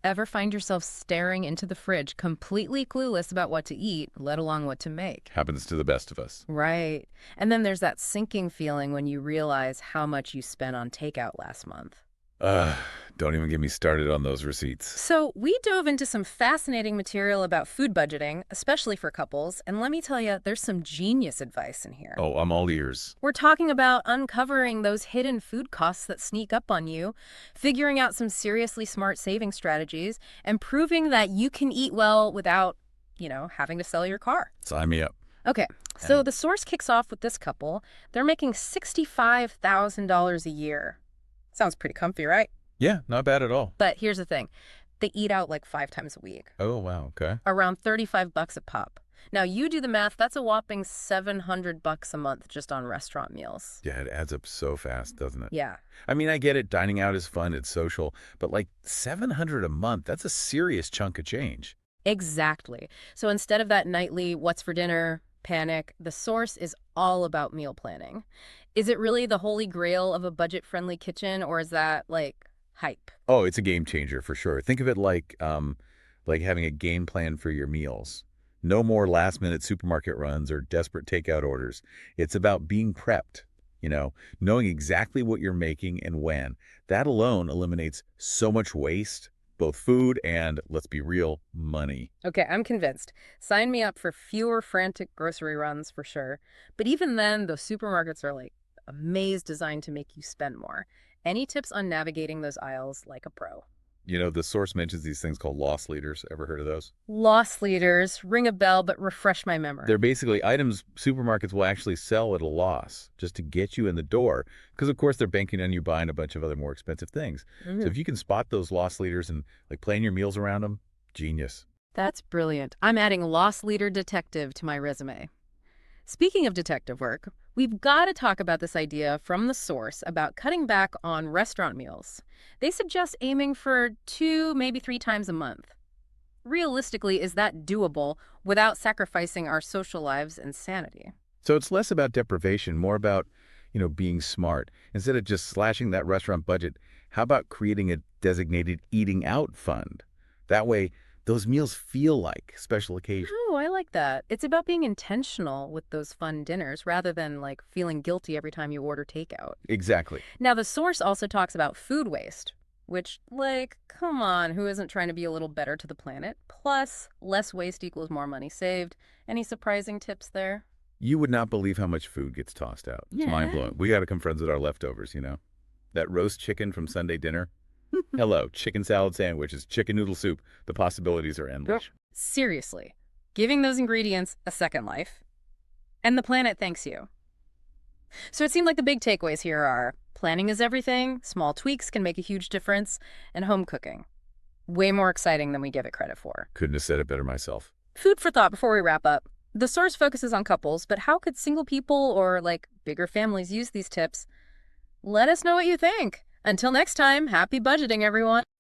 Ever find yourself staring into the fridge, completely clueless about what to eat, let alone what to make? Happens to the best of us. Right. And then there's that sinking feeling when you realize how much you spent on takeout last month. Ugh, don't even get me started on those receipts. So, we dove into some fascinating material about food budgeting, especially for couples, and let me tell you, there's some genius advice in here. Oh, I'm all ears. We're talking about uncovering those hidden food costs that sneak up on you, figuring out some seriously smart saving strategies, and proving that you can eat well without, having to sell your car. Sign me up. Okay, so And the source kicks off with this couple. They're making $65,000 a year. Sounds pretty comfy, right? yeah, not bad at all. But here's the thing. They eat out like 5 times a week, Oh, wow, okay. around 35 bucks a pop. Now, you do the math, that's a whopping 700 bucks a month just on restaurant meals. Yeah, it adds up so fast, doesn't it? Yeah. I mean, I get it. Dining out is fun. It's social. But like 700 a month, that's a serious chunk of change. Exactly. So instead of that nightly what's for dinner panic, the source is all about meal planning. Is it really the holy grail of a budget-friendly kitchen, or is that like hype? Oh, it's a game changer for sure. Think of it like having a game plan for your meals. No more last-minute supermarket runs or desperate takeout orders. It's about being prepped, knowing exactly what you're making and when. That alone eliminates so much waste, both food and, let's be real, money. Okay, I'm convinced. Sign me up for fewer frantic grocery runs for sure. But even then, those supermarkets are like a maze designed to make you spend more. Any tips on navigating those aisles like a pro? The source mentions these things called loss leaders. Ever heard of those? Loss leaders, ring a bell, but refresh my They're memory. basically items supermarkets will actually sell at a loss just to get you in the door because, of course, they're banking on you buying a bunch of other more expensive things. So Mm, if you can spot those loss leaders and like plan your meals around them, genius. that's brilliant. I'm adding loss leader detective to my resume. Speaking of detective work, we've got to talk about this idea from the source about cutting back on restaurant meals. They suggest aiming for 2, maybe 3 times a month. Realistically, is that doable without sacrificing our social lives and sanity? So it's less about deprivation, more about, being smart. Instead of just slashing that restaurant budget, how about creating a designated eating out fund? That way, those meals feel like special occasions. Oh, I like that. It's about being intentional with those fun dinners rather than like feeling guilty every time you order takeout. Exactly. Now, the source also talks about food waste, which, like, come on, who isn't trying to be a little better to the planet? Plus, less waste equals more money saved. Any surprising tips there? You would not believe how much food gets tossed out. It's Yeah. mind-blowing. We got to come friends with our leftovers. That roast chicken from Sunday dinner. Hello, chicken salad sandwiches, chicken noodle soup. The possibilities are Yep. endless. Seriously, giving those ingredients a second life. And the planet thanks you. So it seemed like the big takeaways here are planning is everything, small tweaks can make a huge difference, and home cooking. Way more exciting than we give it credit for. Couldn't have said it better myself. Food for thought before we wrap up. The source focuses on couples, but how could single people or like bigger families use these tips? Let us know what you think. Until next time, happy budgeting, everyone.